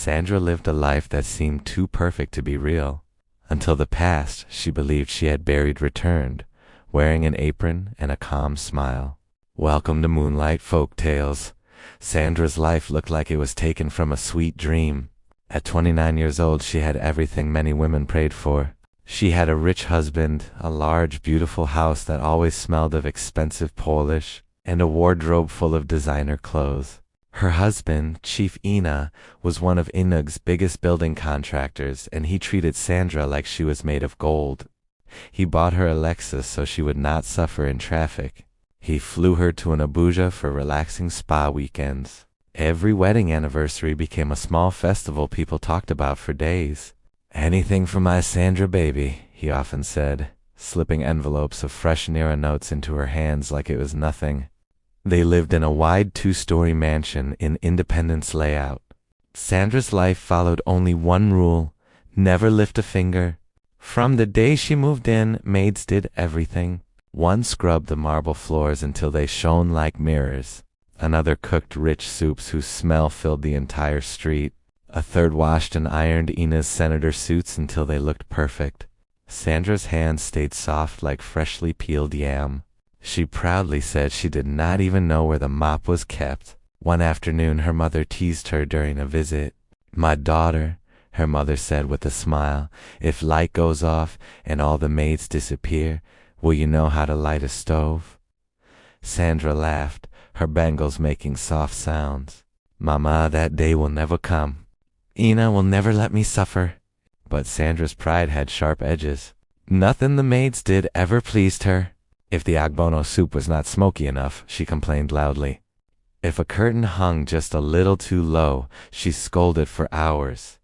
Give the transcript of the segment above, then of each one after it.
Sandra lived a life that seemed too perfect to be real. Until the past she believed she had buried returned, wearing an apron and a calm smile. Welcome to Moonlight Folktales. Sandra's life looked like it was taken from a sweet dream. At 29 years old, she had everything many women prayed for. She had a rich husband, a large, beautiful house that always smelled of expensive polish, and a wardrobe full of designer clothes. Her husband, Chief Ina, was one of Inug's biggest building contractors, and he treated Sandra like she was made of gold. He bought her a Lexus so she would not suffer in traffic. He flew her to an Abuja for relaxing spa weekends. Every wedding anniversary became a small festival people talked about for days. "Anything for my Sandra baby," he often said, slipping envelopes of fresh Nira notes into her hands like it was nothing. They lived in a wide 2-story mansion in Independence layout. Sandra's life followed only one rule: never lift a finger. From the day she moved in, maids did everything. One scrubbed the marble floors until they shone like mirrors. Another cooked rich soups whose smell filled the entire street. A third washed and ironed Ina's senator suits until they looked perfect. Sandra's hands stayed soft like freshly peeled yam. She proudly said she did not even know where the mop was kept. One afternoon her mother teased her during a visit. "My daughter," her mother said with a smile, "if light goes off and all the maids disappear, will you know how to light a stove?" Sandra laughed, her bangles making soft sounds. "Mama, that day will never come. Ina will never let me suffer." But Sandra's pride had sharp edges. Nothing the maids did ever pleased her. If the agbono soup was not smoky enough, she complained loudly. If a curtain hung just a little too low, she scolded for hours.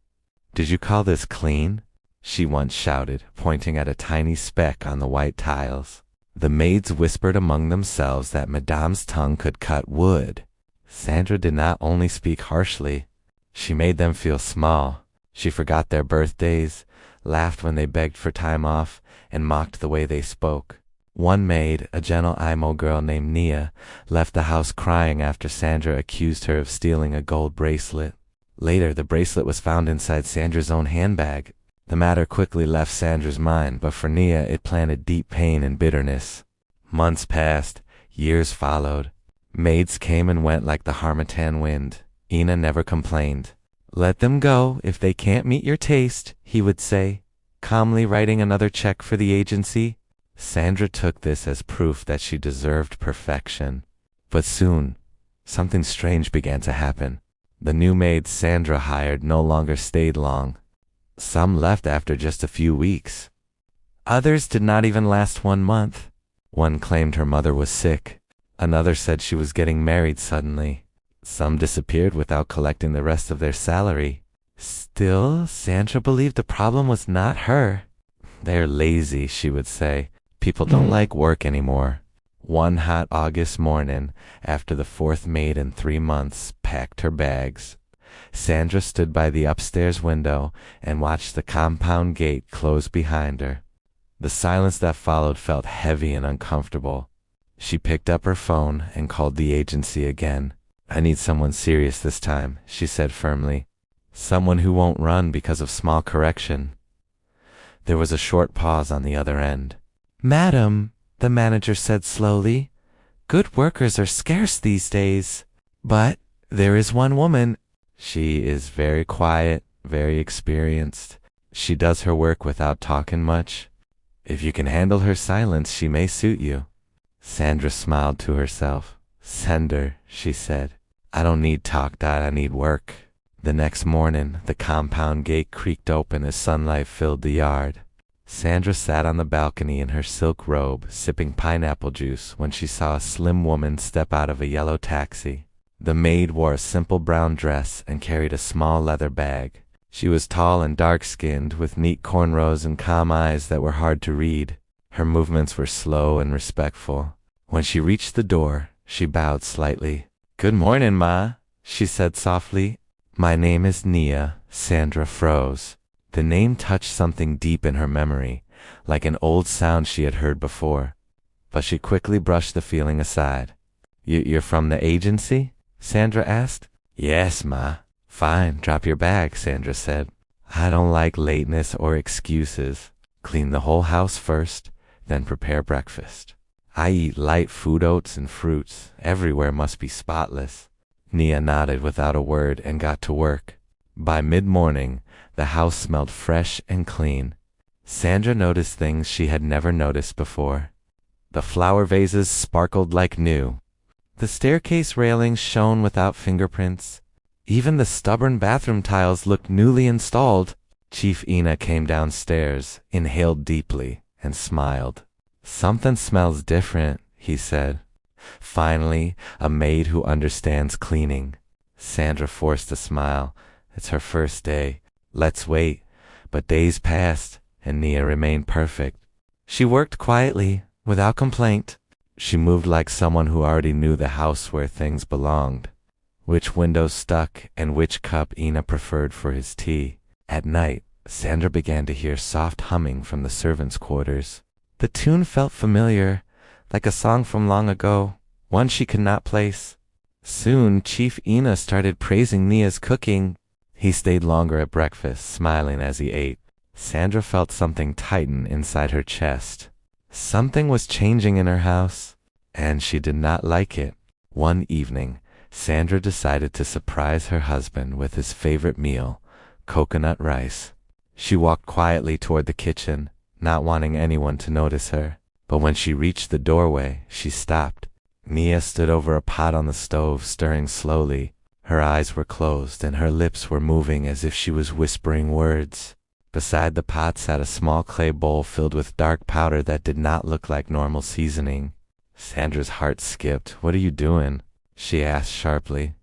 "Did you call this clean?" she once shouted, pointing at a tiny speck on the white tiles. The maids whispered among themselves that Madame's tongue could cut wood. Sandra did not only speak harshly, she made them feel small. She forgot their birthdays, laughed when they begged for time off, and mocked the way they spoke. One maid, a gentle Imo girl named Nia, left the house crying after Sandra accused her of stealing a gold bracelet. Later, the bracelet was found inside Sandra's own handbag. The matter quickly left Sandra's mind, but for Nia it planted deep pain and bitterness. Months passed, years followed. Maids came and went like the harmattan wind. Ina never complained. "Let them go if they can't meet your taste," he would say, calmly writing another check for the agency. Sandra took this as proof that she deserved perfection. But soon, something strange began to happen. The new maids Sandra hired no longer stayed long. Some left after just a few weeks. Others did not even last 1 month. One claimed her mother was sick. Another said she was getting married suddenly. Some disappeared without collecting the rest of their salary. Still, Sandra believed the problem was not her. "They're lazy," she would say. "People don't like work anymore." One hot August morning, after the 4th maid in 3 months packed her bags, Sandra stood by the upstairs window and watched the compound gate close behind her. The silence that followed felt heavy and uncomfortable. She picked up her phone and called the agency again. "I need someone serious this time," she said firmly. "Someone who won't run because of small correction." There was a short pause on the other end. "Madam," the manager said slowly, "good workers are scarce these days. But there is one woman. She is very quiet, very experienced. She does her work without talking much. If you can handle her silence, she may suit you." Sandra smiled to herself. "Send her," she said. "I don't need talk, Dad, I need work." The next morning, the compound gate creaked open as sunlight filled the yard. Sandra sat on the balcony in her silk robe, sipping pineapple juice, when she saw a slim woman step out of a yellow taxi. The maid wore a simple brown dress and carried a small leather bag. She was tall and dark-skinned, with neat cornrows and calm eyes that were hard to read. Her movements were slow and respectful. When she reached the door, she bowed slightly. "Good morning, Ma," she said softly. "My name is Nia." Sandra froze. The name touched something deep in her memory, like an old sound she had heard before. But she quickly brushed the feeling aside. You're from the agency?" Sandra asked. "Yes, Ma. Fine, drop your bag, Sandra said. I don't like lateness or excuses. Clean the whole house first, then prepare breakfast. I eat light food, oats and fruits. Everywhere must be spotless. Nia nodded without a word and got to work. By mid-morning, the house smelled fresh and clean. Sandra noticed things she had never noticed before. The flower vases sparkled like new. The staircase railings shone without fingerprints. Even the stubborn bathroom tiles looked newly installed. Chief Ina came downstairs, inhaled deeply, and smiled. Something smells different, he said. Finally, a maid who understands cleaning. Sandra forced a smile. It's her first day. Let's wait. But days passed, and Nia remained perfect. She worked quietly, without complaint. She moved like someone who already knew the house where things belonged. Which windows stuck and which cup Ina preferred for his tea. At night, Sandra began to hear soft humming from the servants' quarters. The tune felt familiar, like a song from long ago, one she could not place. Soon, Chief Ina started praising Nia's cooking. He stayed longer at breakfast, smiling as he ate. Sandra felt something tighten inside her chest. Something was changing in her house, and she did not like it. One evening, Sandra decided to surprise her husband with his favorite meal, coconut rice. She walked quietly toward the kitchen, not wanting anyone to notice her. But when she reached the doorway, she stopped. Nia stood over a pot on the stove, stirring slowly. Her eyes were closed, and her lips were moving as if she was whispering words. Beside the pot sat a small clay bowl filled with dark powder that did not look like normal seasoning. Sandra's heart skipped. "What are you doing?" she asked sharply.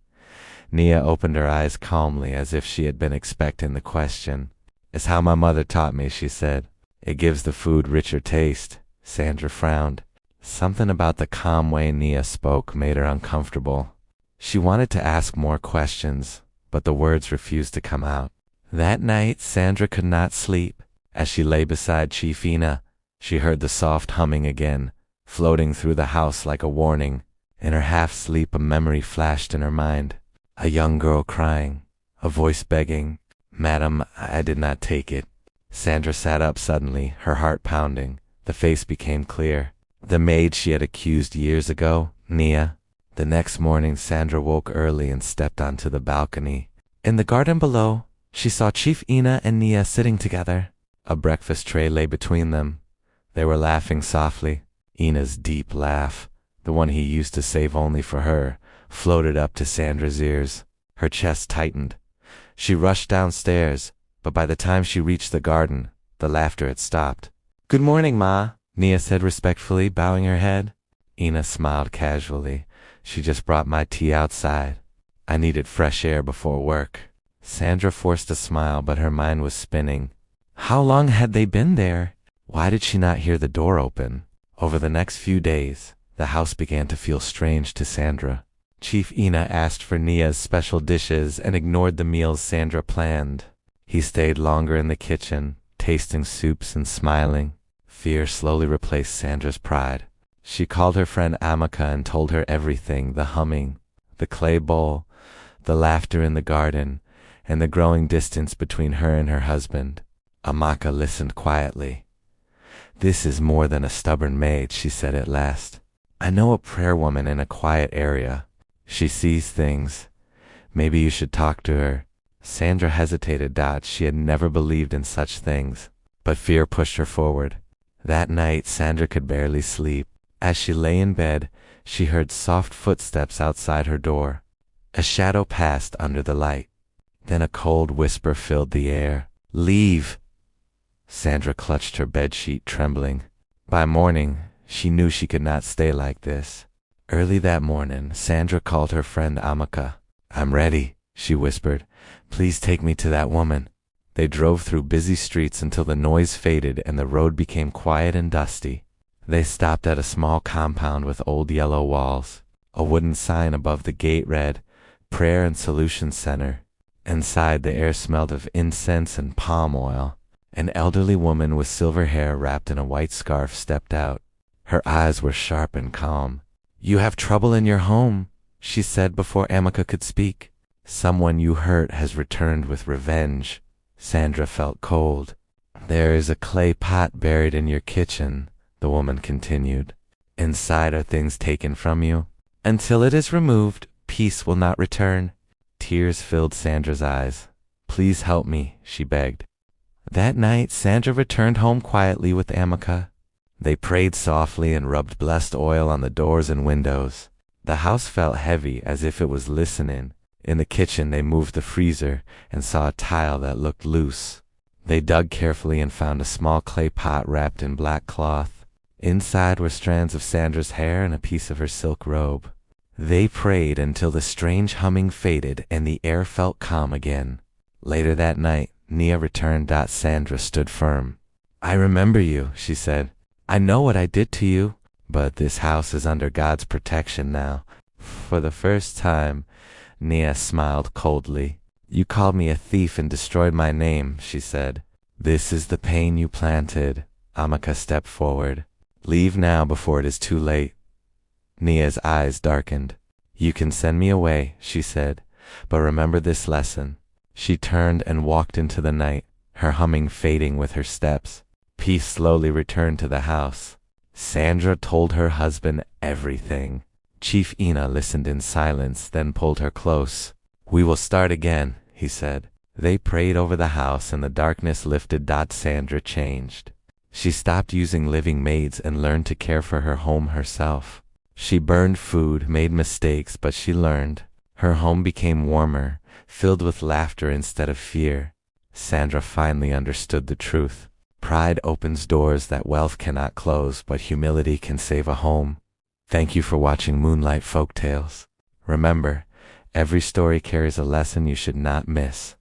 Nia opened her eyes calmly, as if she had been expecting the question. "It's how my mother taught me," she said. "It gives the food richer taste." Sandra frowned. Something about the calm way Nia spoke made her uncomfortable. She wanted to ask more questions, but the words refused to come out. That night, Sandra could not sleep. As she lay beside Chief Ina, she heard the soft humming again, floating through the house like a warning. In her half-sleep, a memory flashed in her mind. A young girl crying, a voice begging, "Madam, I did not take it." Sandra sat up suddenly, her heart pounding. The face became clear. The maid she had accused years ago, Nia. The next morning, Sandra woke early and stepped onto the balcony. In the garden below, she saw Chief Ina and Nia sitting together. A breakfast tray lay between them. They were laughing softly. Ina's deep laugh, the one he used to save only for her, floated up to Sandra's ears. Her chest tightened. She rushed downstairs, but by the time she reached the garden, the laughter had stopped. "Good morning, Ma," Nia said respectfully, bowing her head. Ina smiled casually. "She just brought my tea outside. I needed fresh air before work." Sandra forced a smile, but her mind was spinning. How long had they been there? Why did she not hear the door open? Over the next few days, the house began to feel strange to Sandra. Chief Ina asked for Nia's special dishes and ignored the meals Sandra planned. He stayed longer in the kitchen, tasting soups and smiling. Fear slowly replaced Sandra's pride. She called her friend Amaka and told her everything, the humming, the clay bowl, the laughter in the garden, and the growing distance between her and her husband. Amaka listened quietly. "This is more than a stubborn maid," she said at last. "I know a prayer woman in a quiet area. She sees things. Maybe you should talk to her." Sandra hesitated. She had never believed in such things, but fear pushed her forward. That night, Sandra could barely sleep. As she lay in bed, she heard soft footsteps outside her door. A shadow passed under the light. Then a cold whisper filled the air. "Leave!" Sandra clutched her bedsheet, trembling. By morning, she knew she could not stay like this. Early that morning, Sandra called her friend Amaka. "I'm ready," she whispered. "Please take me to that woman." They drove through busy streets until the noise faded and the road became quiet and dusty. They stopped at a small compound with old yellow walls. A wooden sign above the gate read, "Prayer and Solution Center." Inside, the air smelled of incense and palm oil. An elderly woman with silver hair wrapped in a white scarf stepped out. Her eyes were sharp and calm. "You have trouble in your home," she said before Amaka could speak. Someone you hurt has returned with revenge. Sandra felt cold. There is a clay pot buried in your kitchen, the woman continued. Inside are things taken from you. Until it is removed, peace will not return. Tears filled Sandra's eyes. Please help me, she begged. That night, Sandra returned home quietly with Amica. They prayed softly and rubbed blessed oil on the doors and windows. The house felt heavy, as if it was listening. In the kitchen, they moved the freezer and saw a tile that looked loose. They dug carefully and found a small clay pot wrapped in black cloth. Inside were strands of Sandra's hair and a piece of her silk robe. They prayed until the strange humming faded and the air felt calm again. Later that night, Nia returned. Sandra stood firm. I remember you, she said. I know what I did to you, but this house is under God's protection now. For the first time, Nia smiled coldly. You called me a thief and destroyed my name, she said. This is the pain you planted. Amica stepped forward. Leave now before it is too late. Nia's eyes darkened. You can send me away, she said, but remember this lesson. She turned and walked into the night, her humming fading with her steps. Peace slowly returned to the house. Sandra told her husband everything. Chief Ina listened in silence, then pulled her close. We will start again, he said. They prayed over the house and the darkness lifted. Sandra changed. She stopped using living maids and learned to care for her home herself. She burned food, made mistakes, but she learned. Her home became warmer, filled with laughter instead of fear. Sandra finally understood the truth. Pride opens doors that wealth cannot close, but humility can save a home. Thank you for watching Moonlight Folktales. Remember, every story carries a lesson you should not miss.